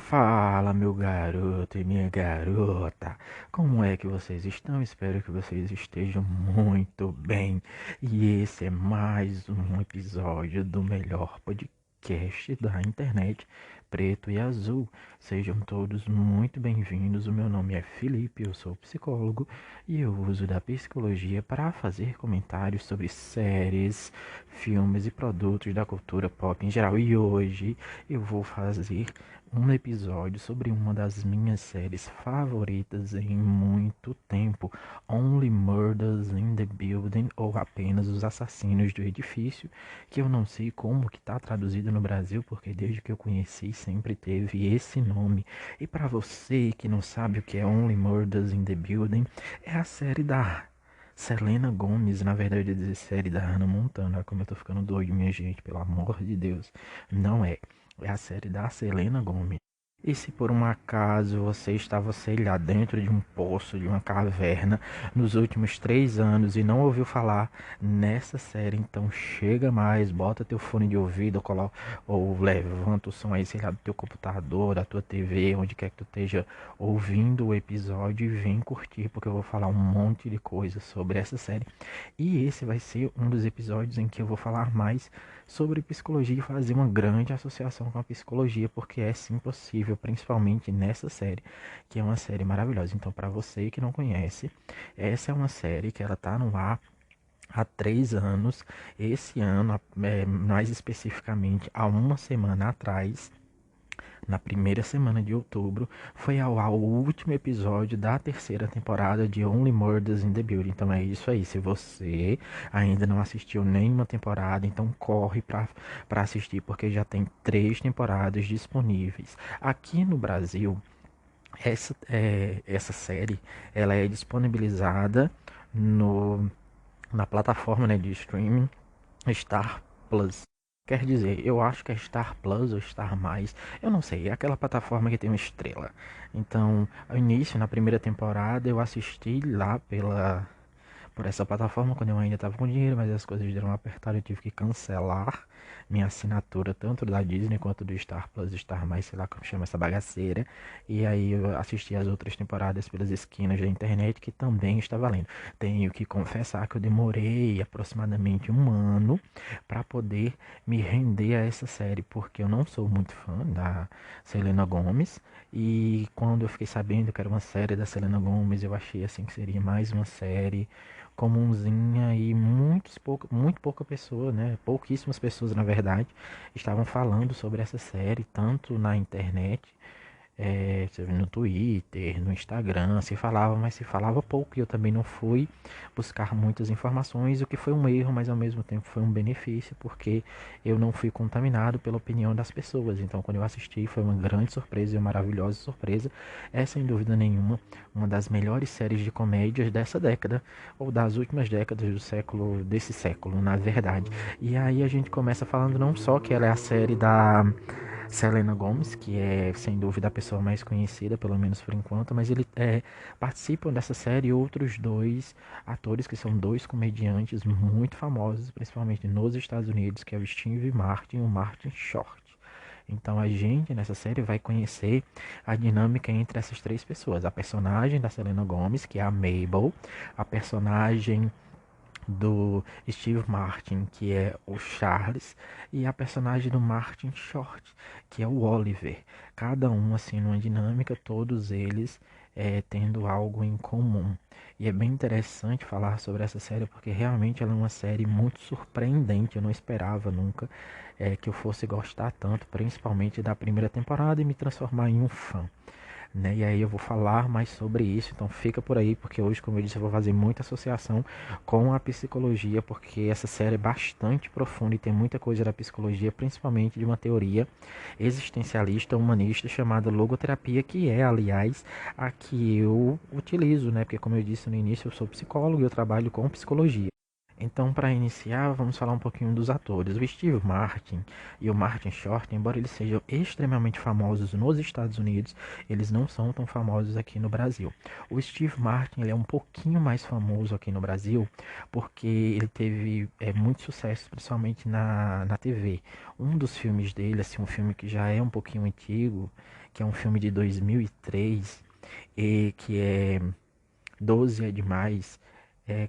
Fala, meu garoto e minha garota, como é que vocês estão? Espero que vocês estejam muito bem. E esse é mais um episódio do melhor podcast da internet, Preto e Azul. Sejam todos muito bem-vindos. O meu nome é Felipe, eu sou psicólogo e eu uso da psicologia para fazer comentários sobre séries, filmes e produtos da cultura pop em geral. E hoje eu vou fazer um episódio sobre uma das minhas séries favoritas em muito tempo, Only Murders in the Building, ou apenas Os Assassinos do Edifício, que eu não sei como que está traduzido no Brasil, porque desde que eu conheci sempre teve esse nome. E para você que não sabe o que é Only Murders in the Building, é a série da Selena Gomez, na verdade eu ia dizer série da Hannah Montana, como eu tô ficando doido, minha gente, pelo amor de Deus. Não é. É a série da Selena Gomez. E se por um acaso você estava, sei lá, dentro de um poço, de uma caverna, nos últimos 3 anos e não ouviu falar nessa série, então chega mais, bota teu fone de ouvido, ou levanta o som aí, sei lá, do teu computador, da tua TV, onde quer que tu esteja ouvindo o episódio e vem curtir, porque eu vou falar um monte de coisa sobre essa série. E esse vai ser um dos episódios em que eu vou falar mais sobre psicologia e fazer uma grande associação com a psicologia, porque é sim possível, principalmente nessa série, que é uma série maravilhosa. Então, para você que não conhece, essa é uma série que ela tá no ar há 3 anos. Esse ano, mais especificamente, há uma semana atrás, na primeira semana de outubro, foi ao ar o último episódio da terceira temporada de Only Murders in the Building. Então é isso aí. Se você ainda não assistiu nenhuma temporada, então corre para assistir, porque já tem 3 temporadas disponíveis. Aqui no Brasil, essa série ela é disponibilizada no, na plataforma, né, de streaming Star Plus. Quer dizer, eu acho que é Star Plus ou Star Mais, eu não sei, é aquela plataforma que tem uma estrela. Então, ao início, na primeira temporada, eu assisti lá por essa plataforma quando eu ainda estava com dinheiro, mas as coisas deram uma apertada, eu tive que cancelar minha assinatura, tanto da Disney quanto do Star Plus, Star Mais, sei lá como chama essa bagaceira. E aí eu assisti as outras temporadas pelas esquinas da internet, que também está valendo. Tenho que confessar que eu demorei aproximadamente um ano para poder me render a essa série, porque eu não sou muito fã da Selena Gomez. E quando eu fiquei sabendo que era uma série da Selena Gomez, eu achei assim que seria mais uma série comunzinha e muito pouca pessoa, né? Pouquíssimas pessoas, na verdade, estavam falando sobre essa série, tanto na internet, no Twitter, no Instagram, se falava, mas se falava pouco. E eu também não fui buscar muitas informações, o que foi um erro, mas ao mesmo tempo foi um benefício, porque eu não fui contaminado pela opinião das pessoas. Então, quando eu assisti, foi uma grande surpresa e uma maravilhosa surpresa. É, sem dúvida nenhuma, uma das melhores séries de comédias dessa década, ou das últimas décadas desse século, na verdade. E aí a gente começa falando não só que ela é a série da Selena Gomez, que é sem dúvida a pessoa mais conhecida, pelo menos por enquanto, mas ele participam dessa série outros dois atores que são dois comediantes muito famosos, principalmente nos Estados Unidos, que é o Steve Martin e o Martin Short. Então a gente nessa série vai conhecer a dinâmica entre essas três pessoas: a personagem da Selena Gomez, que é a Mabel, a personagem do Steve Martin, que é o Charles, e a personagem do Martin Short, que é o Oliver. Cada um assim numa dinâmica, todos eles tendo algo em comum. E é bem interessante falar sobre essa série porque realmente ela é uma série muito surpreendente. Eu não esperava nunca que eu fosse gostar tanto, principalmente da primeira temporada, e me transformar em um fã, né? E aí eu vou falar mais sobre isso, então fica por aí, porque hoje, como eu disse, eu vou fazer muita associação com a psicologia, porque essa série é bastante profunda e tem muita coisa da psicologia, principalmente de uma teoria existencialista humanista chamada logoterapia, que é, aliás, a que eu utilizo, né? Porque como eu disse no início, eu sou psicólogo e eu trabalho com psicologia. Então, para iniciar, vamos falar um pouquinho dos atores. O Steve Martin e o Martin Short, embora eles sejam extremamente famosos nos Estados Unidos, eles não são tão famosos aqui no Brasil. O Steve Martin ele é um pouquinho mais famoso aqui no Brasil porque ele teve muito sucesso, principalmente na TV. Um dos filmes dele, assim, um filme que já é um pouquinho antigo, que é um filme de 2003, e que é 12 é demais,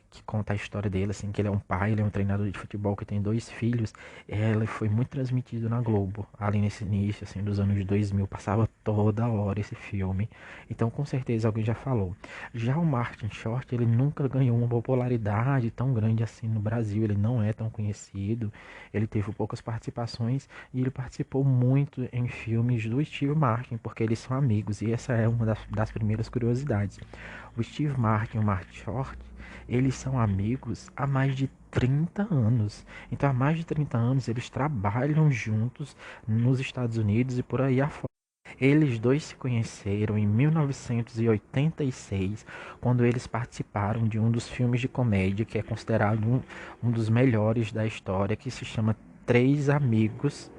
que conta a história dele, assim, que ele é um pai, ele é um treinador de futebol que tem dois filhos. Ela foi muito transmitido na Globo, ali nesse início, assim, dos anos 2000, passava toda hora esse filme. Então, com certeza alguém já falou. Já o Martin Short, ele nunca ganhou uma popularidade tão grande assim no Brasil, ele não é tão conhecido, ele teve poucas participações e ele participou muito em filmes do Steve Martin, porque eles são amigos, e essa é uma das primeiras curiosidades. O Steve Martin e o Martin Short, eles são amigos há mais de 30 anos. Então, há mais de 30 anos, eles trabalham juntos nos Estados Unidos e por aí afora. Eles dois se conheceram em 1986, quando eles participaram de um dos filmes de comédia que é considerado um dos melhores da história, que se chama Três Amigos.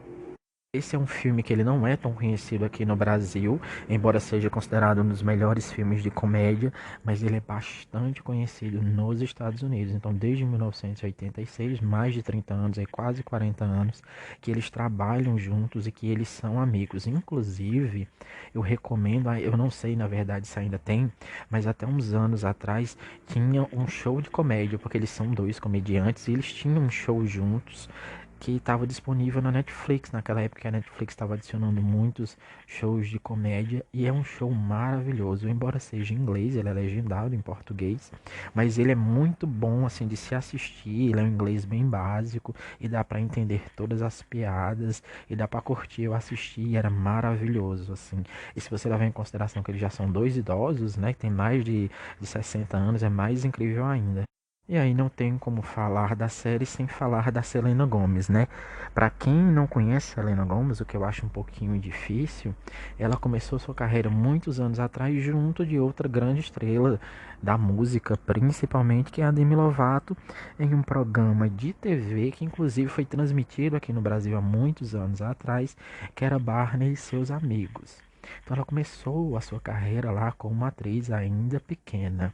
Esse é um filme que ele não é tão conhecido aqui no Brasil, embora seja considerado um dos melhores filmes de comédia, mas ele é bastante conhecido nos Estados Unidos. Então, desde 1986, mais de 30 anos, aí quase 40 anos, que eles trabalham juntos e que eles são amigos. Inclusive, eu recomendo, eu não sei na verdade se ainda tem, mas até uns anos atrás tinha um show de comédia, porque eles são dois comediantes e eles tinham um show juntos que estava disponível na Netflix. Naquela época a Netflix estava adicionando muitos shows de comédia e é um show maravilhoso. Embora seja em inglês, ele é legendado em português, mas ele é muito bom assim de se assistir. Ele é um inglês bem básico e dá para entender todas as piadas e dá para curtir. Eu assisti, era maravilhoso assim. E se você levar em consideração que eles já são dois idosos, né, que tem mais de 60 anos, é mais incrível ainda. E aí não tem como falar da série sem falar da Selena Gomez, né? Para quem não conhece Selena Gomez, o que eu acho um pouquinho difícil, ela começou sua carreira muitos anos atrás junto de outra grande estrela da música, principalmente, que é a Demi Lovato, em um programa de TV que inclusive foi transmitido aqui no Brasil há muitos anos atrás, que era Barney e seus amigos. Então ela começou a sua carreira lá como uma atriz ainda pequena.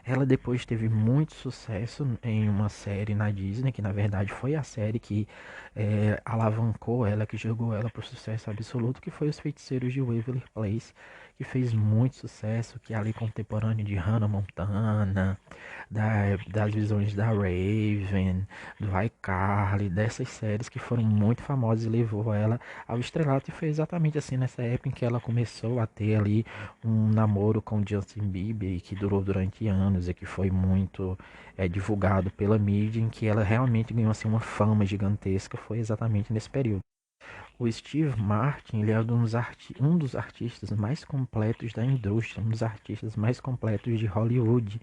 Ela depois teve muito sucesso em uma série na Disney, que na verdade foi a série que alavancou ela, que jogou ela para o sucesso absoluto, que foi Os Feiticeiros de Waverly Place, que fez muito sucesso, que é ali contemporâneo de Hannah Montana, das visões da Raven, do iCarly, dessas séries que foram muito famosas e levou ela ao estrelato. E foi exatamente assim nessa época em que ela começou a ter ali um namoro com Justin Bieber que durou durante anos e que foi muito divulgado pela mídia, em que ela realmente ganhou assim, uma fama gigantesca, foi exatamente nesse período. O Steve Martin, ele é um dos artistas mais completos da indústria, um dos artistas mais completos de Hollywood.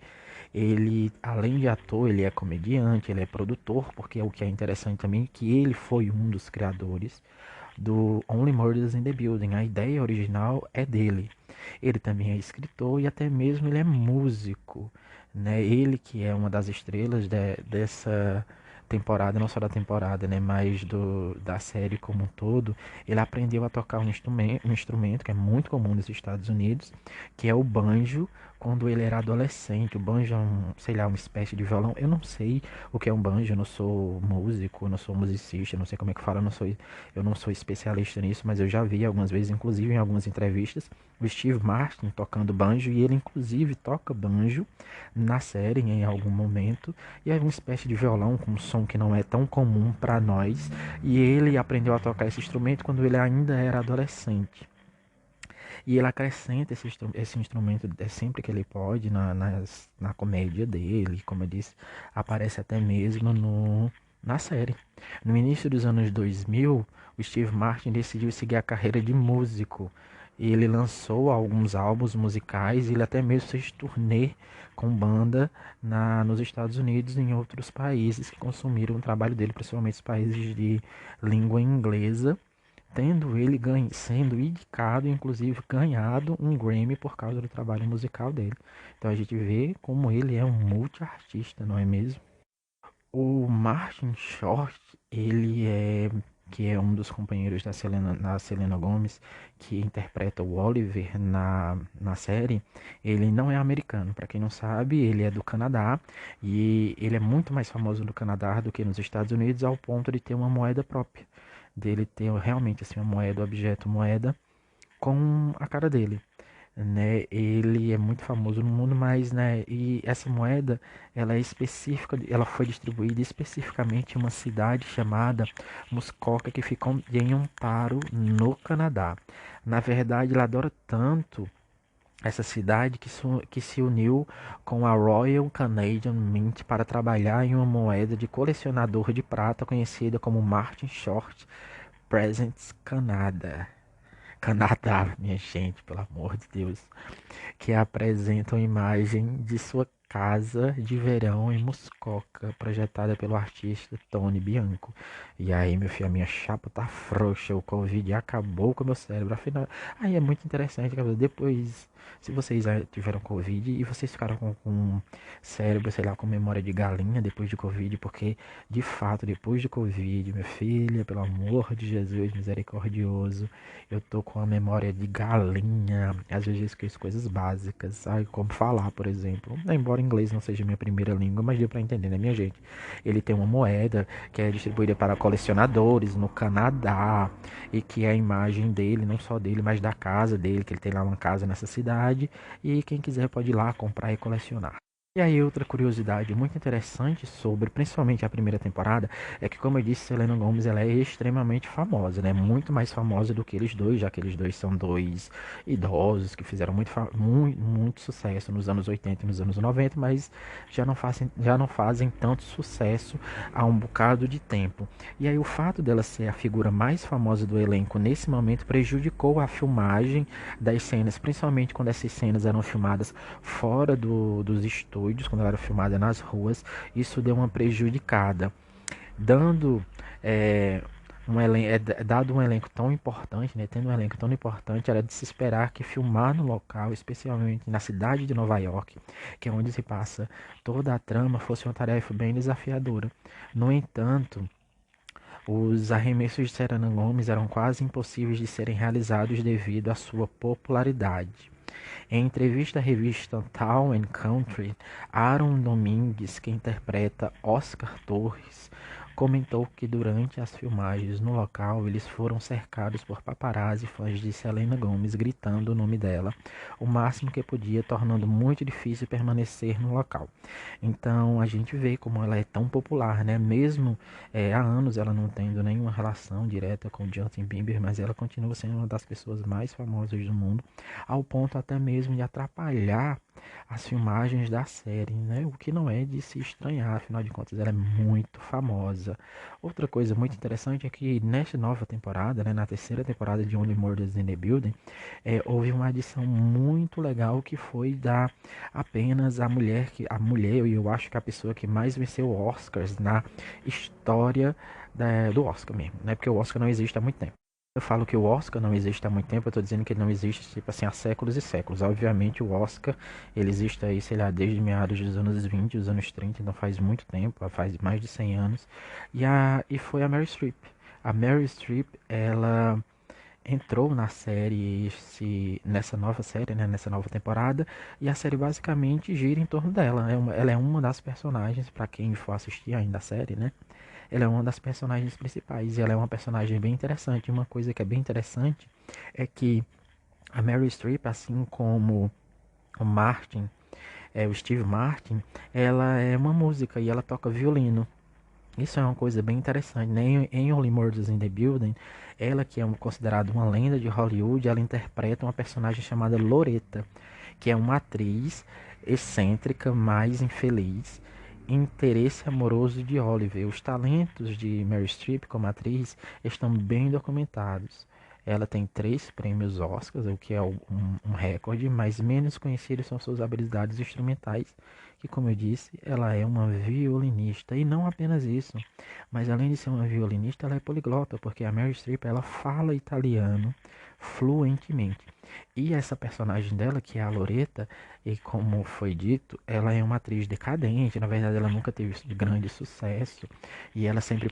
Ele, além de ator, ele é comediante, ele é produtor, porque o que é interessante também é que ele foi um dos criadores do Only Murders in the Building. A ideia original é dele. Ele também é escritor e até mesmo ele é músico, né? Ele que é uma das estrelas dessa temporada, não só da temporada, né, mas da série como um todo. Ele aprendeu a tocar um instrumento que é muito comum nos Estados Unidos, que é o banjo, quando ele era adolescente. O banjo é sei lá, uma espécie de violão. Eu não sei o que é um banjo, eu não sou músico, eu não sou musicista, eu não sei como é que fala, eu não sou especialista nisso, mas eu já vi algumas vezes, inclusive em algumas entrevistas, o Steve Martin tocando banjo, e ele inclusive toca banjo na série em algum momento, e é uma espécie de violão com um som que não é tão comum para nós, e ele aprendeu a tocar esse instrumento quando ele ainda era adolescente. E ele acrescenta esse instrumento sempre que ele pode na comédia dele, como eu disse, aparece até mesmo na série. No início dos anos 2000, o Steve Martin decidiu seguir a carreira de músico. Ele lançou alguns álbuns musicais e ele até mesmo fez turnê com banda nos Estados Unidos e em outros países que consumiram o trabalho dele, principalmente os países de língua inglesa, tendo ele sendo indicado, inclusive ganhado um Grammy por causa do trabalho musical dele. Então a gente vê como ele é um multi-artista, não é mesmo? O Martin Short, ele é que é um dos companheiros da Selena Gomez, que interpreta o Oliver na série, ele não é americano. Para quem não sabe, ele é do Canadá e ele é muito mais famoso no Canadá do que nos Estados Unidos, ao ponto de ter uma moeda própria. Dele ter realmente assim, uma moeda, objeto moeda, com a cara dele, né? Ele é muito famoso no mundo, mas, né? E essa moeda, ela é específica, ela foi distribuída especificamente em uma cidade chamada Muskoka, que fica em Ontário, no Canadá. Na verdade, ele adora tanto essa cidade que se uniu com a Royal Canadian Mint para trabalhar em uma moeda de colecionador de prata conhecida como Martin Short Presents Canada. Canadá, minha gente, pelo amor de Deus, que apresentam imagem de sua casa de verão em Muskoka, projetada pelo artista Tony Bianco. E aí, meu filho, a minha chapa tá frouxa, o Covid acabou com o meu cérebro. Afinal, aí é muito interessante, cara, depois, se vocês tiveram Covid e vocês ficaram com cérebro, sei lá, com memória de galinha depois de Covid, porque, de fato, depois de Covid, minha filha, pelo amor de Jesus, misericordioso, eu tô com a memória de galinha. Às vezes eu esqueço coisas básicas, sabe? Como falar, por exemplo. Embora inglês não seja minha primeira língua, mas deu pra entender, né, minha gente? Ele tem uma moeda que é distribuída para colecionadores no Canadá e que é a imagem dele, não só dele, mas da casa dele, que ele tem lá uma casa nessa cidade. E quem quiser pode ir lá comprar e colecionar. E aí outra curiosidade muito interessante sobre, principalmente a primeira temporada, é que como eu disse, Selena Gomez ela é extremamente famosa, né? Muito mais famosa do que eles dois, já que eles dois são dois idosos que fizeram muito sucesso nos anos 80 e nos anos 90, mas já não fazem tanto sucesso há um bocado de tempo. E aí o fato dela ser a figura mais famosa do elenco nesse momento prejudicou a filmagem das cenas, principalmente quando essas cenas eram filmadas fora dos estúdios, quando ela era filmada nas ruas, isso deu uma prejudicada, dando dado um elenco tão importante, né, tendo um elenco tão importante, era de se esperar que filmar no local, especialmente na cidade de Nova York, que é onde se passa toda a trama, fosse uma tarefa bem desafiadora. No entanto, os arremessos de Serena Gomes eram quase impossíveis de serem realizados devido à sua popularidade. Em entrevista à revista Town and Country, Aaron Domingues, que interpreta Oscar Torres, comentou que durante as filmagens no local eles foram cercados por paparazzi e fãs de Selena Gomez gritando o nome dela o máximo que podia, tornando muito difícil permanecer no local. Então a gente vê como ela é tão popular, né? Mesmo há anos ela não tendo nenhuma relação direta com Justin Bieber, mas ela continua sendo uma das pessoas mais famosas do mundo, ao ponto até mesmo de atrapalhar as filmagens da série, né? O que não é de se estranhar, afinal de contas ela é muito famosa. Outra coisa muito interessante é que nesta nova temporada, né, na terceira temporada de Only Murders in the Building, houve uma adição muito legal que foi dar apenas a mulher, e eu acho que a pessoa que mais venceu Oscars na história do Oscar mesmo, né? Porque o Oscar não existe há muito tempo. Eu falo que o Oscar não existe há muito tempo, eu tô dizendo que ele não existe, tipo assim, há séculos e séculos. Obviamente o Oscar, ele existe aí, sei lá, desde meados dos anos 20, os anos 30, então faz muito tempo, faz mais de 100 anos. E foi a Meryl Streep. A Meryl Streep, ela entrou na série, nessa nova série, né, nessa nova temporada, e a série basicamente gira em torno dela. Ela é uma das personagens, para quem for assistir ainda a série, né? Ela é uma das personagens principais e ela é uma personagem bem interessante. Uma coisa que é bem interessante é que a Meryl Streep, assim como o Martin, o Steve Martin, ela é uma música e ela toca violino. Isso é uma coisa bem interessante, né? Em Only Murders in the Building, ela que é considerada uma lenda de Hollywood, ela interpreta uma personagem chamada Loretta, que é uma atriz excêntrica, mais infeliz, interesse amoroso de Oliver. Os talentos de Meryl Streep como atriz estão bem documentados. Ela tem 3 prêmios Oscars, o que é um recorde, mas menos conhecidos são suas habilidades instrumentais, que, como eu disse, ela é uma violinista. E não apenas isso, mas além de ser uma violinista, ela é poliglota, porque a Meryl Streep ela fala italiano, fluentemente. E essa personagem dela, que é a Loretta, e como foi dito, ela é uma atriz decadente. Na verdade, ela nunca teve grande sucesso e ela sempre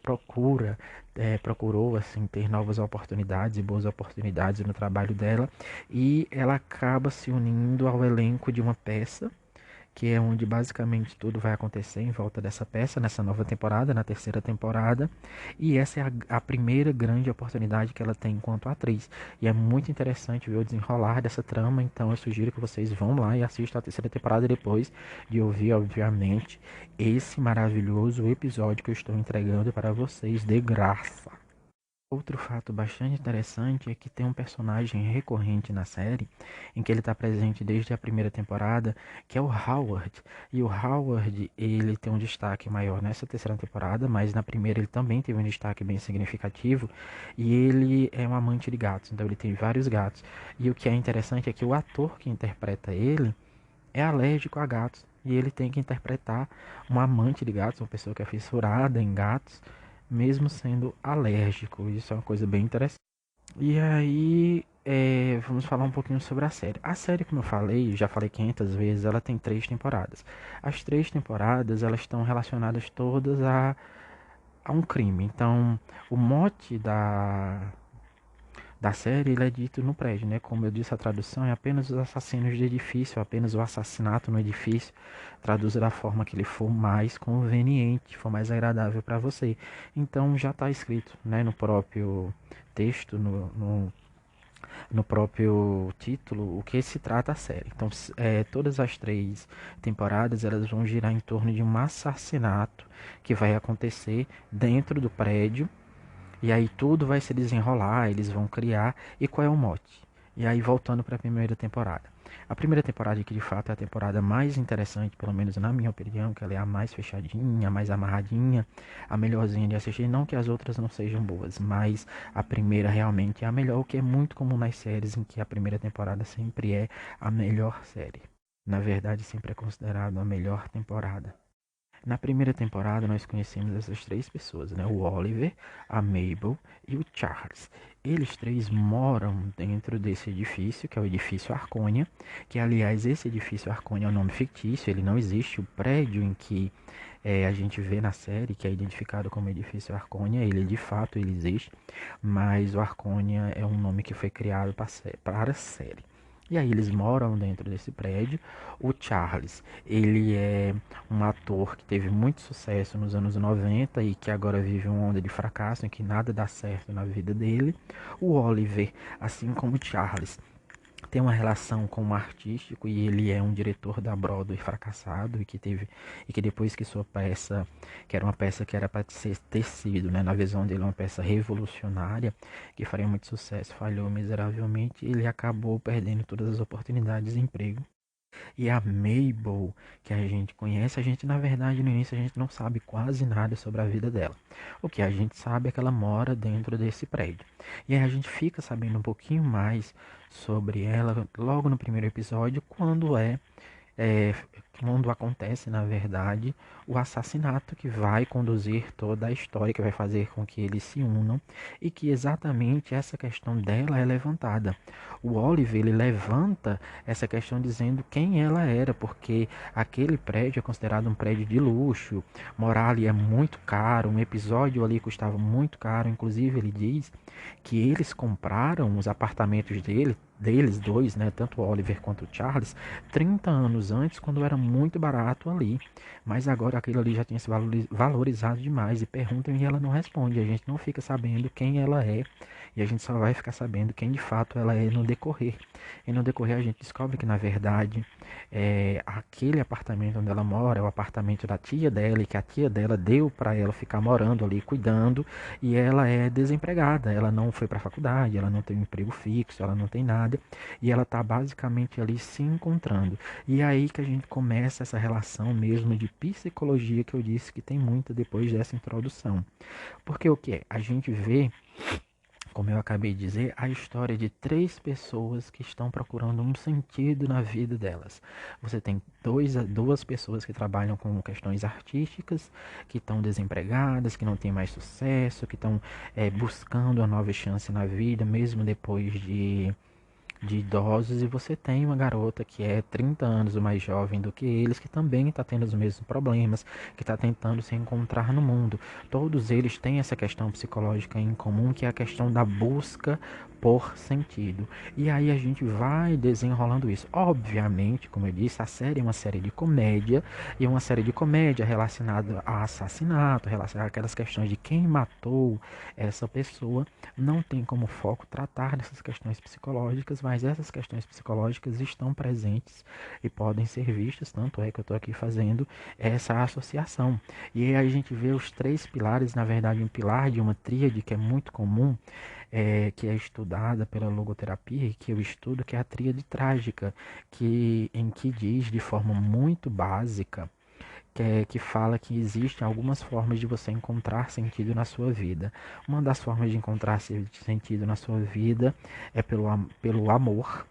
procurou assim ter novas oportunidades e boas oportunidades no trabalho dela. E ela acaba se unindo ao elenco de uma peça que é onde basicamente tudo vai acontecer em volta dessa peça, nessa nova temporada, na terceira temporada. E essa é a primeira grande oportunidade que ela tem enquanto atriz. E é muito interessante ver o desenrolar dessa trama, então eu sugiro que vocês vão lá e assistam a terceira temporada depois de ouvir, obviamente, esse maravilhoso episódio que eu estou entregando para vocês de graça. Outro fato bastante interessante é que tem um personagem recorrente na série, em que ele está presente desde a primeira temporada, que é o Howard. E o Howard, ele tem um destaque maior nessa terceira temporada, mas na primeira ele também teve um destaque bem significativo, e ele é um amante de gatos, então ele tem vários gatos. E o que é interessante é que o ator que interpreta ele é alérgico a gatos, e ele tem que interpretar um amante de gatos, uma pessoa que é fissurada em gatos, mesmo sendo alérgico. Isso é uma coisa bem interessante. E aí, vamos falar um pouquinho sobre a série. A série, como eu falei, já falei 500 vezes, ela tem 3 temporadas. As 3 temporadas, elas estão relacionadas todas a um crime. Então, o mote da série, ele é dito no prédio, né? Como eu disse, a tradução é apenas os assassinos de edifício, apenas o assassinato no edifício. Traduza da forma que ele for mais conveniente, for mais agradável para você. Então já está escrito, né, no próprio texto, no próprio título, o que se trata a série. Então, todas as 3 temporadas elas vão girar em torno de um assassinato que vai acontecer dentro do prédio e aí tudo vai se desenrolar, eles vão criar. E qual é o mote? E aí voltando para a primeira temporada. A primeira temporada, que de fato é a temporada mais interessante, pelo menos na minha opinião, que ela é a mais fechadinha, a mais amarradinha, a melhorzinha de assistir. Não que as outras não sejam boas, mas a primeira realmente é a melhor, o que é muito comum nas séries em que a primeira temporada sempre é a melhor série. Na verdade, sempre é considerado a melhor temporada. Na primeira temporada nós conhecemos essas 3 pessoas, né? O Oliver, a Mabel e o Charles. Eles 3 moram dentro desse edifício, que é o edifício Arconia, que aliás esse edifício Arconia é um nome fictício, ele não existe. O prédio em que a gente vê na série, que é identificado como edifício Arconia, ele de fato ele existe, mas o Arconia é um nome que foi criado para a série. E aí eles moram dentro desse prédio. O Charles, ele é um ator que teve muito sucesso nos anos 90 e que agora vive uma onda de fracasso em que nada dá certo na vida dele. O Oliver, assim como o Charles, tem uma relação com o artístico e ele é um diretor da Broadway fracassado e que depois que sua peça, que era uma peça que era para ter sido, né, na visão dele uma peça revolucionária que faria muito sucesso, falhou miseravelmente, ele acabou perdendo todas as oportunidades de emprego. E a Mabel, que a gente conhece, a gente na verdade no início a gente não sabe quase nada sobre a vida dela. O que a gente sabe é que ela mora dentro desse prédio. E aí a gente fica sabendo um pouquinho mais sobre ela logo no primeiro episódio, é, quando acontece, na verdade, o assassinato que vai conduzir toda a história, que vai fazer com que eles se unam e que exatamente essa questão dela é levantada. O Oliver, ele levanta essa questão dizendo quem ela era, porque aquele prédio é considerado um prédio de luxo, morar ali é muito caro, um episódio ali custava muito caro, inclusive ele diz que eles compraram os apartamentos deles dois, né, tanto o Oliver quanto o Charles, 30 anos antes, quando era muito barato ali. Mas agora aquilo ali já tinha se valorizado demais. E perguntam e ela não responde. A gente não fica sabendo quem ela é. E a gente só vai ficar sabendo quem de fato ela é no decorrer. E no decorrer a gente descobre que, na verdade, aquele apartamento onde ela mora é o apartamento da tia dela. E que a tia dela deu para ela ficar morando ali, cuidando. E ela é desempregada. Ela não foi para a faculdade, ela não tem um emprego fixo, ela não tem nada. E ela tá basicamente ali se encontrando. E é aí que a gente começa essa relação mesmo de psicologia que eu disse que tem muita depois dessa introdução. Porque o que é? A gente vê como eu acabei de dizer, a história de três pessoas que estão procurando um sentido na vida delas. Você tem duas pessoas que trabalham com questões artísticas, que estão desempregadas, que não têm mais sucesso, que estão buscando uma nova chance na vida, mesmo depois de idosos, e você tem uma garota que é 30 anos mais jovem do que eles, que também está tendo os mesmos problemas, que está tentando se encontrar no mundo. Todos eles têm essa questão psicológica em comum, que é a questão da busca por sentido. E aí a gente vai desenrolando isso. Obviamente, como eu disse, a série é uma série de comédia, e uma série de comédia relacionada a assassinato, relacionada àquelas questões de quem matou essa pessoa. Não tem como foco tratar dessas questões psicológicas, mas essas questões psicológicas estão presentes e podem ser vistas, tanto é que eu estou aqui fazendo essa associação. E aí a gente vê os três pilares, na verdade um pilar de uma tríade que é muito comum, que é estudada pela logoterapia e que eu estudo, que é a tríade trágica, em que diz de forma muito básica que fala que existem algumas formas de você encontrar sentido na sua vida. Uma das formas de encontrar sentido na sua vida é pelo amor,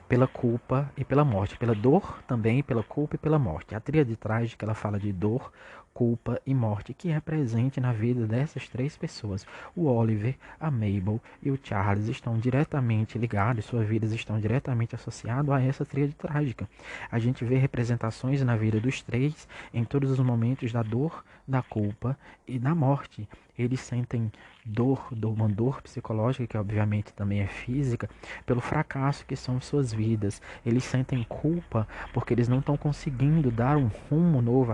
pela culpa e pela morte. Pela dor também, pela culpa e pela morte. A tríade trágica, ela fala de dor, culpa e morte, que é presente na vida dessas três pessoas. O Oliver, a Mabel e o Charles estão diretamente ligados, suas vidas estão diretamente associadas a essa tríade trágica. A gente vê representações na vida dos três em todos os momentos da dor, da culpa e da morte. Eles sentem uma dor psicológica, que obviamente também é física, pelo fracasso que são suas vidas. Eles sentem culpa porque eles não estão conseguindo dar um rumo novo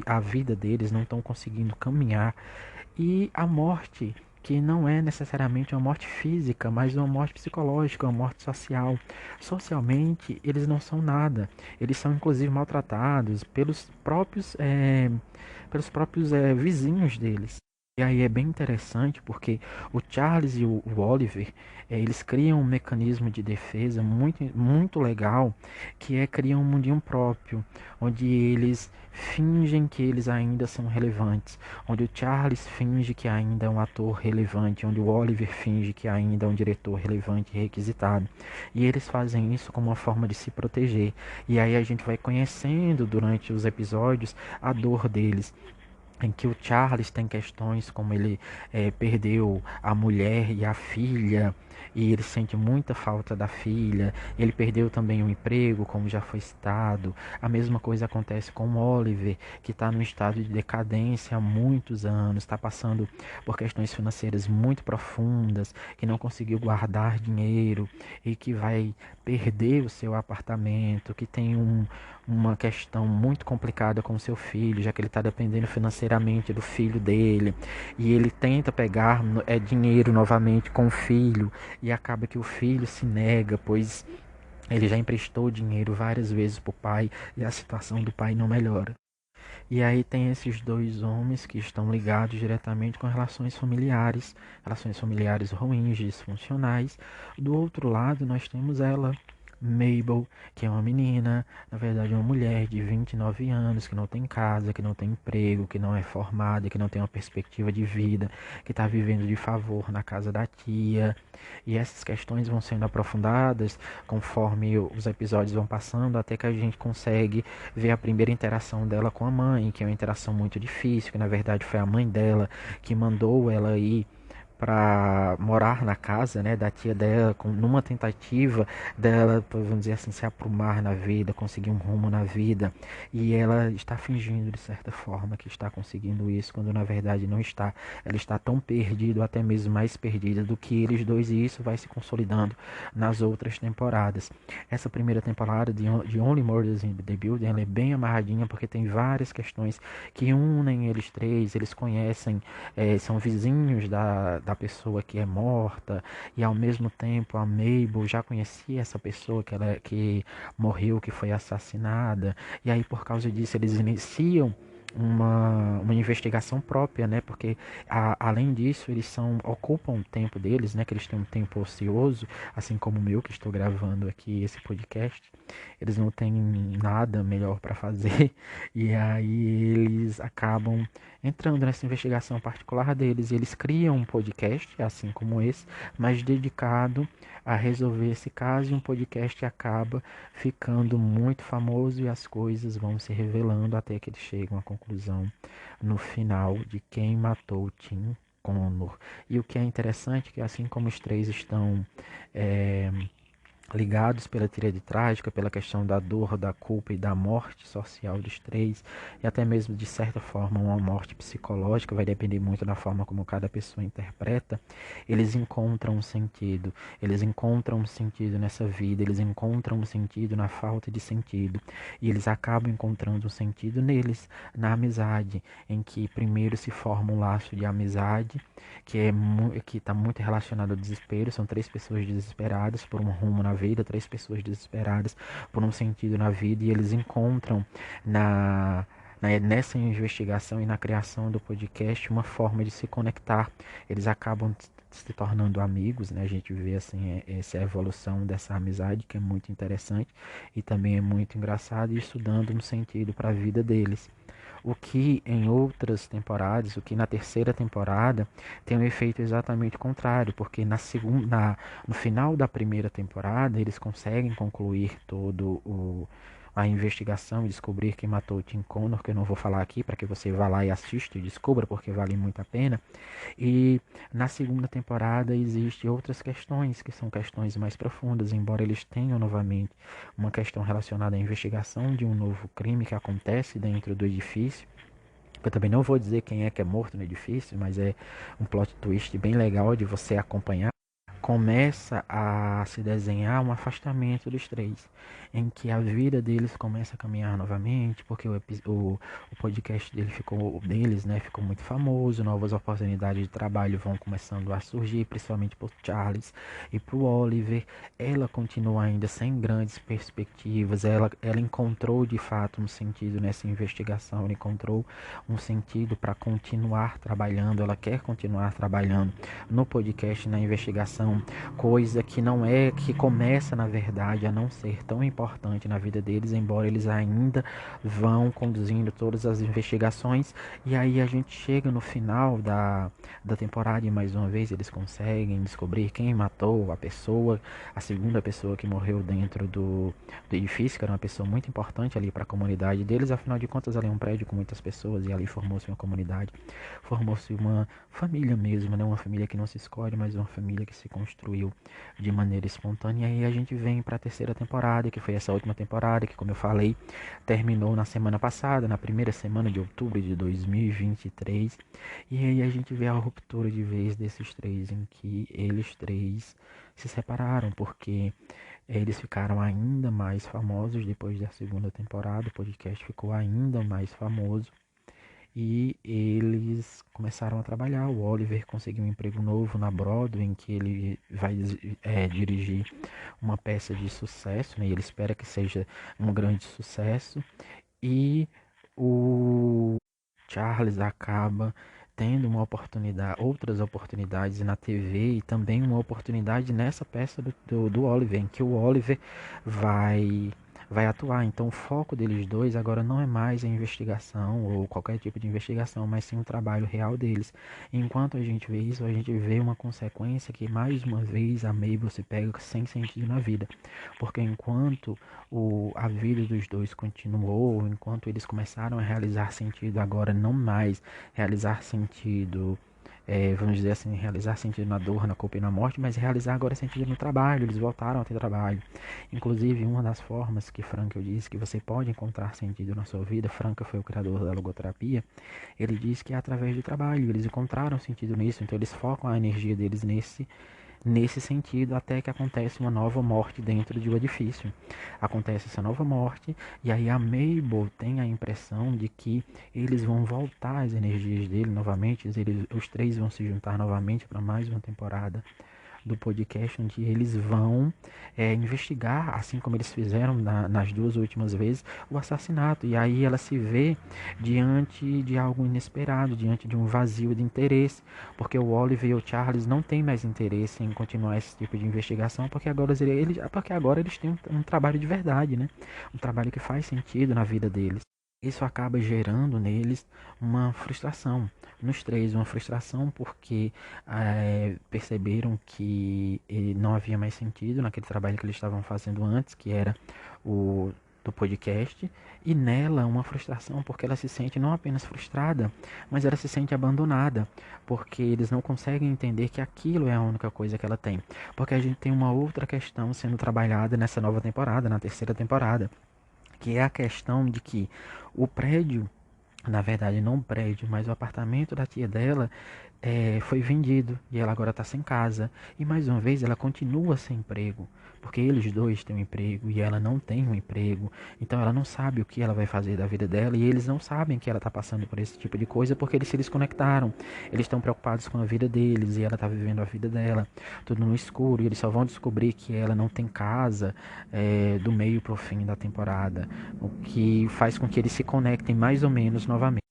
à vida deles, não estão conseguindo caminhar. E a morte, que não é necessariamente uma morte física, mas uma morte psicológica, uma morte social. Socialmente, eles não são nada. Eles são inclusive maltratados pelos próprios vizinhos deles. E aí é bem interessante porque o Charles e o Oliver, eles criam um mecanismo de defesa muito, muito legal, que é criar um mundinho próprio, onde eles fingem que eles ainda são relevantes, onde o Charles finge que ainda é um ator relevante, onde o Oliver finge que ainda é um diretor relevante e requisitado. E eles fazem isso como uma forma de se proteger. E aí a gente vai conhecendo durante os episódios a dor deles, em que o Charles tem questões como ele perdeu a mulher e a filha, e ele sente muita falta da filha. Ele perdeu também o emprego, como já foi citado. A mesma coisa acontece com o Oliver, que está num estado de decadência há muitos anos, está passando por questões financeiras muito profundas, que não conseguiu guardar dinheiro e que vai perder o seu apartamento, que tem uma questão muito complicada com o seu filho, já que ele está dependendo financeiramente do filho dele, e ele tenta pegar dinheiro novamente com o filho, e acaba que o filho se nega, pois ele já emprestou dinheiro várias vezes para o pai, e a situação do pai não melhora. E aí tem esses dois homens que estão ligados diretamente com relações familiares ruins, disfuncionais. Do outro lado, nós temos ela, Mabel, que é uma menina, na verdade uma mulher de 29 anos, que não tem casa, que não tem emprego, que não é formada, que não tem uma perspectiva de vida, que está vivendo de favor na casa da tia. E essas questões vão sendo aprofundadas conforme os episódios vão passando, até que a gente consegue ver a primeira interação dela com a mãe, que é uma interação muito difícil, que na verdade foi a mãe dela que mandou ela ir para morar na casa, né, da tia dela, numa tentativa dela, vamos dizer assim, se aprumar na vida, conseguir um rumo na vida, e ela está fingindo de certa forma que está conseguindo isso, quando na verdade não está. Ela está tão perdida, ou até mesmo mais perdida do que eles dois, e isso vai se consolidando nas outras temporadas. Essa primeira temporada de Only Murders in the Building, ela é bem amarradinha, porque tem várias questões que unem eles três. Eles conhecem, são vizinhos da pessoa que é morta, e ao mesmo tempo a Mabel já conhecia essa pessoa que morreu, que foi assassinada, e aí por causa disso eles iniciam uma investigação própria, né? Porque além disso, eles ocupam o tempo deles, né? Que eles têm um tempo ocioso, assim como o meu, que estou gravando aqui esse podcast. Eles não têm nada melhor para fazer e aí eles acabam entrando nessa investigação particular deles. E eles criam um podcast, assim como esse, mas dedicado a resolver esse caso. E um podcast acaba ficando muito famoso e as coisas vão se revelando até que eles chegam à conclusão no final de quem matou Tim Connor. E o que é interessante é que assim como os três estão ligados pela tríade trágica, pela questão da dor, da culpa e da morte social dos três, e até mesmo de certa forma uma morte psicológica, vai depender muito da forma como cada pessoa interpreta, eles encontram um sentido nessa vida, eles encontram um sentido na falta de sentido, e eles acabam encontrando um sentido neles, na amizade, em que primeiro se forma um laço de amizade, que está muito relacionado ao desespero, são três pessoas desesperadas por um rumo na vida, três pessoas desesperadas por um sentido na vida, e eles encontram nessa investigação e na criação do podcast uma forma de se conectar. Eles acabam se tornando amigos, né? A gente vê assim essa evolução dessa amizade que é muito interessante e também é muito engraçado, e isso dando um sentido para a vida deles. O que em outras temporadas, o que na terceira temporada tem um efeito exatamente contrário, porque no final da primeira temporada eles conseguem concluir todo a investigação e descobrir quem matou o Tim Connor, que eu não vou falar aqui para que você vá lá e assista e descubra, porque vale muito a pena. E na segunda temporada existem outras questões, que são questões mais profundas, embora eles tenham novamente uma questão relacionada à investigação de um novo crime que acontece dentro do edifício. Eu também não vou dizer quem é que é morto no edifício, mas é um plot twist bem legal de você acompanhar. Começa a se desenhar um afastamento dos três, em que a vida deles começa a caminhar novamente, porque o podcast deles, né, ficou muito famoso, novas oportunidades de trabalho vão começando a surgir, principalmente por Charles e por Oliver. Ela continua ainda sem grandes perspectivas, ela encontrou de fato um sentido nessa investigação, ela encontrou um sentido para continuar trabalhando, ela quer continuar trabalhando no podcast, na investigação, coisa que não é, que começa na verdade a não ser tão importante na vida deles, embora eles ainda vão conduzindo todas as investigações. E aí a gente chega no final da temporada e mais uma vez eles conseguem descobrir quem matou a pessoa, a segunda pessoa que morreu dentro do edifício, que era uma pessoa muito importante ali para a comunidade deles. Afinal de contas, ali é um prédio com muitas pessoas e ali formou-se uma comunidade, formou-se uma família mesmo, né? Uma família que não se escolhe, mas uma família que se construiu de maneira espontânea. E aí a gente vem para a terceira temporada, que foi essa última temporada, que, como eu falei, terminou na semana passada, na primeira semana de outubro de 2023. E aí a gente vê a ruptura de vez desses três, em que eles três se separaram, porque eles ficaram ainda mais famosos depois da segunda temporada, o podcast ficou ainda mais famoso. E eles começaram a trabalhar. O Oliver conseguiu um emprego novo na Broadway, em que ele vai dirigir uma peça de sucesso, né? E ele espera que seja um grande sucesso. E o Charles acaba tendo uma oportunidade, outras oportunidades na TV e também uma oportunidade nessa peça do Oliver, em que o Oliver vai vai atuar. Então o foco deles dois agora não é mais a investigação ou qualquer tipo de investigação, mas sim o trabalho real deles. Enquanto a gente vê isso, a gente vê uma consequência que mais uma vez a Mabel se pega sem sentido na vida. Porque enquanto a vida dos dois continuou, enquanto eles começaram a realizar sentido, agora não mais realizar sentido, vamos dizer assim, realizar sentido na dor, na culpa e na morte, mas realizar agora sentido no trabalho, eles voltaram a ter trabalho. Inclusive, uma das formas que Frankl disse que você pode encontrar sentido na sua vida, Frankl foi o criador da logoterapia, ele diz que é através do trabalho, eles encontraram sentido nisso, então eles focam a energia deles nesse sentido, até que acontece uma nova morte dentro de um edifício. Acontece essa nova morte, e aí a Mabel tem a impressão de que eles vão voltar as energias dele novamente, os três vão se juntar novamente para mais uma temporada do podcast, onde eles vão investigar, assim como eles fizeram nas duas últimas vezes, o assassinato. E aí ela se vê diante de algo inesperado, diante de um vazio de interesse, porque o Oliver e o Charles não têm mais interesse em continuar esse tipo de investigação, porque agora eles têm um trabalho de verdade, né? Um trabalho que faz sentido na vida deles. Isso acaba gerando neles uma frustração, nos três, uma frustração porque perceberam que não havia mais sentido naquele trabalho que eles estavam fazendo antes, que era o do podcast, e nela uma frustração porque ela se sente não apenas frustrada, mas ela se sente abandonada, porque eles não conseguem entender que aquilo é a única coisa que ela tem. Porque a gente tem uma outra questão sendo trabalhada nessa nova temporada, na terceira temporada, que é a questão de que o prédio, na verdade não o prédio, mas o apartamento da tia dela foi vendido e ela agora está sem casa. E mais uma vez ela continua sem emprego, porque eles dois têm um emprego e ela não tem um emprego. Então ela não sabe o que ela vai fazer da vida dela e eles não sabem que ela está passando por esse tipo de coisa porque eles se desconectaram. Eles estão preocupados com a vida deles e ela está vivendo a vida dela, tudo no escuro. E eles só vão descobrir que ela não tem casa do meio para o fim da temporada, o que faz com que eles se conectem mais ou menos novamente.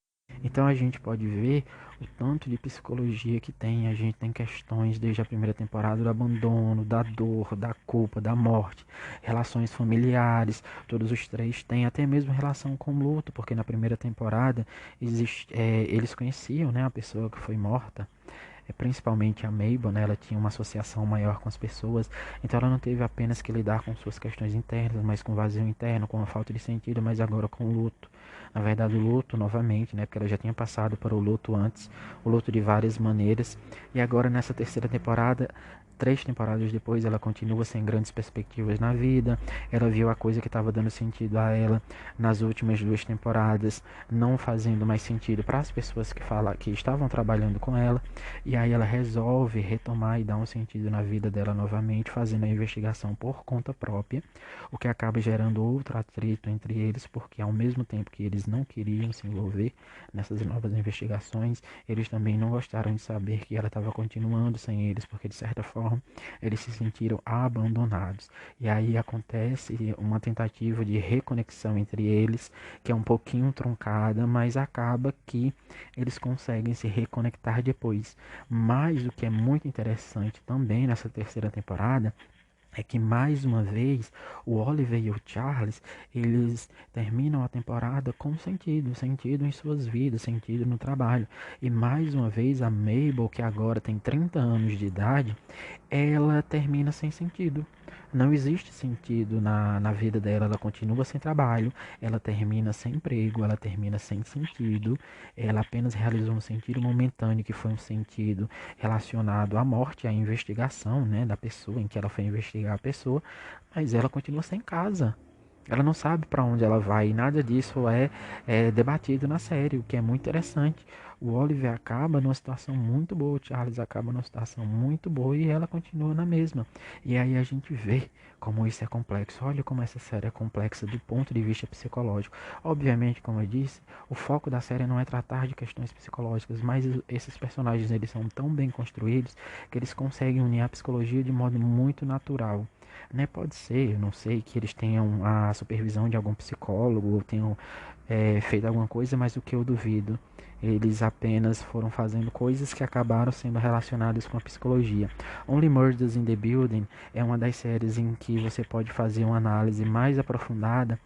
Então a gente pode ver o tanto de psicologia que tem. A gente tem questões desde a primeira temporada do abandono, da dor, da culpa, da morte, relações familiares. Todos os três têm até mesmo relação com o luto, porque na primeira temporada eles conheciam, né, a pessoa que foi morta. Principalmente a Mabel, né, ela tinha uma associação maior com as pessoas, então ela não teve apenas que lidar com suas questões internas, mas com vazio interno, com a falta de sentido, mas agora com o luto. Na verdade, o luto novamente, né, porque ela já tinha passado para o luto antes, o luto de várias maneiras, e agora nessa terceira temporada, 3 temporadas depois, ela continua sem grandes perspectivas na vida. Ela viu a coisa que estava dando sentido a ela nas últimas 2 temporadas não fazendo mais sentido para as pessoas que estavam trabalhando com ela. E aí ela resolve retomar e dar um sentido na vida dela novamente, fazendo a investigação por conta própria, o que acaba gerando outro atrito entre eles, porque ao mesmo tempo que eles não queriam se envolver nessas novas investigações, eles também não gostaram de saber que ela estava continuando sem eles, porque de certa forma eles se sentiram abandonados. E aí acontece uma tentativa de reconexão entre eles, que é um pouquinho truncada, mas acaba que eles conseguem se reconectar depois. Mas o que é muito interessante também nessa terceira temporada é que mais uma vez o Oliver e o Charles, eles terminam a temporada com sentido, sentido em suas vidas, sentido no trabalho. E mais uma vez a Mabel, que agora tem 30 anos de idade, ela termina sem sentido. Não existe sentido na vida dela, ela continua sem trabalho, ela termina sem emprego, ela termina sem sentido, ela apenas realizou um sentido momentâneo, que foi um sentido relacionado à morte, à investigação, né, da pessoa, em que ela foi investigar a pessoa, mas ela continua sem casa. Ela não sabe para onde ela vai e nada disso é debatido na série, o que é muito interessante. O Oliver acaba numa situação muito boa, o Charles acaba numa situação muito boa e ela continua na mesma. E aí a gente vê como isso é complexo. Olha como essa série é complexa do ponto de vista psicológico. Obviamente, como eu disse, o foco da série não é tratar de questões psicológicas, mas esses personagens eles são tão bem construídos que eles conseguem unir a psicologia de modo muito natural. Né, pode ser, eu não sei, que eles tenham a supervisão de algum psicólogo ou tenham feito alguma coisa, mas o que eu duvido, eles apenas foram fazendo coisas que acabaram sendo relacionadas com a psicologia. Only Murders in the Building é uma das séries em que você pode fazer uma análise mais aprofundada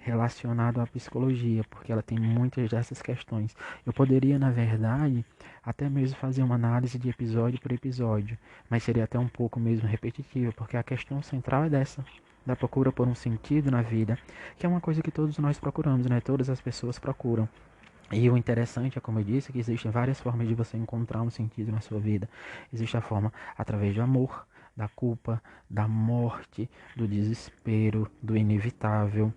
relacionada à psicologia, porque ela tem muitas dessas questões. Eu poderia, na verdade, até mesmo fazer uma análise de episódio por episódio, mas seria até um pouco mesmo repetitivo, porque a questão central é dessa, da procura por um sentido na vida, que é uma coisa que todos nós procuramos, né? Todas as pessoas procuram. E o interessante é, como eu disse, que existem várias formas de você encontrar um sentido na sua vida. Existe a forma através do amor, da culpa, da morte, do desespero, do inevitável.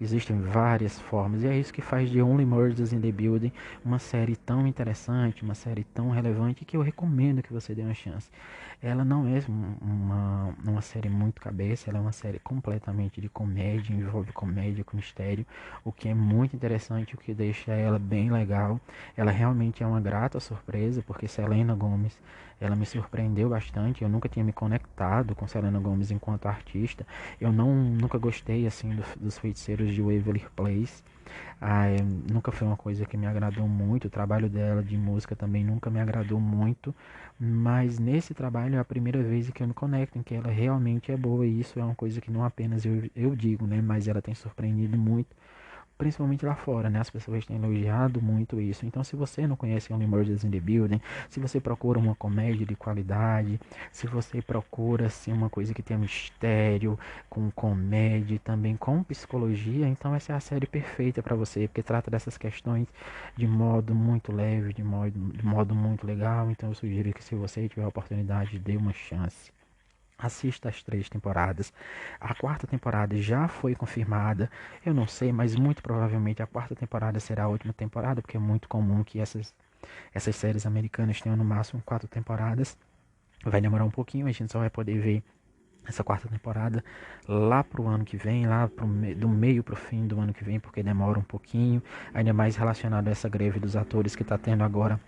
Existem várias formas, e é isso que faz de Only Murders in the Building uma série tão interessante, uma série tão relevante, que eu recomendo que você dê uma chance. Ela não é uma série muito cabeça, ela é uma série completamente de comédia, envolve comédia com mistério, o que é muito interessante, o que deixa ela bem legal. Ela realmente é uma grata surpresa, porque Selena Gomez ela me surpreendeu bastante. Eu nunca tinha me conectado com Selena Gomez enquanto artista. Eu nunca gostei assim dos feiticeiros de Waverly Place. Nunca foi uma coisa que me agradou muito. O trabalho dela de música também nunca me agradou muito. Mas nesse trabalho é a primeira vez que eu me conecto, em que ela realmente é boa. E isso é uma coisa que não apenas eu digo, né? Mas ela tem surpreendido muito, principalmente lá fora, né? As pessoas têm elogiado muito isso. Então, se você não conhece Only Murders in the Building, se você procura uma comédia de qualidade, se você procura assim uma coisa que tem mistério, com comédia, e também com psicologia, então essa é a série perfeita para você, porque trata dessas questões de modo muito leve, de modo muito legal. Então, eu sugiro que se você tiver a oportunidade, dê uma chance. Assista as 3 temporadas. A quarta temporada já foi confirmada. Eu não sei, mas muito provavelmente a quarta temporada será a última temporada, porque é muito comum que essas séries americanas tenham no máximo 4 temporadas. Vai demorar um pouquinho, a gente só vai poder ver essa quarta temporada lá pro ano que vem, do meio pro fim do ano que vem, porque demora um pouquinho, ainda mais relacionado a essa greve dos atores que está tendo agora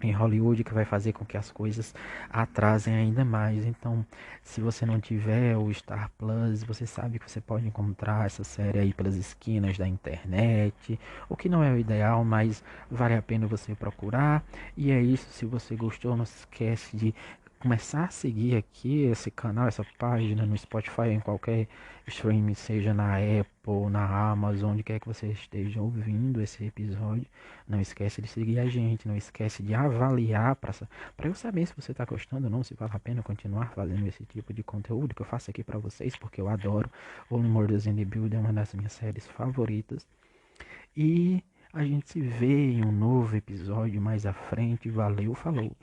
em Hollywood, que vai fazer com que as coisas atrasem ainda mais. Então, se você não tiver o Star Plus, você sabe que você pode encontrar essa série aí pelas esquinas da internet, o que não é o ideal, mas vale a pena você procurar. E é isso. Se você gostou, não se esquece de começar a seguir aqui esse canal, essa página no Spotify, em qualquer streaming, seja na Apple, na Amazon, onde quer que você esteja ouvindo esse episódio. Não esquece de seguir a gente, não esquece de avaliar para eu saber se você está gostando ou não, se vale a pena continuar fazendo esse tipo de conteúdo que eu faço aqui para vocês, porque eu adoro. Only Murders in the Building é uma das minhas séries favoritas. E a gente se vê em um novo episódio mais à frente. Valeu, falou!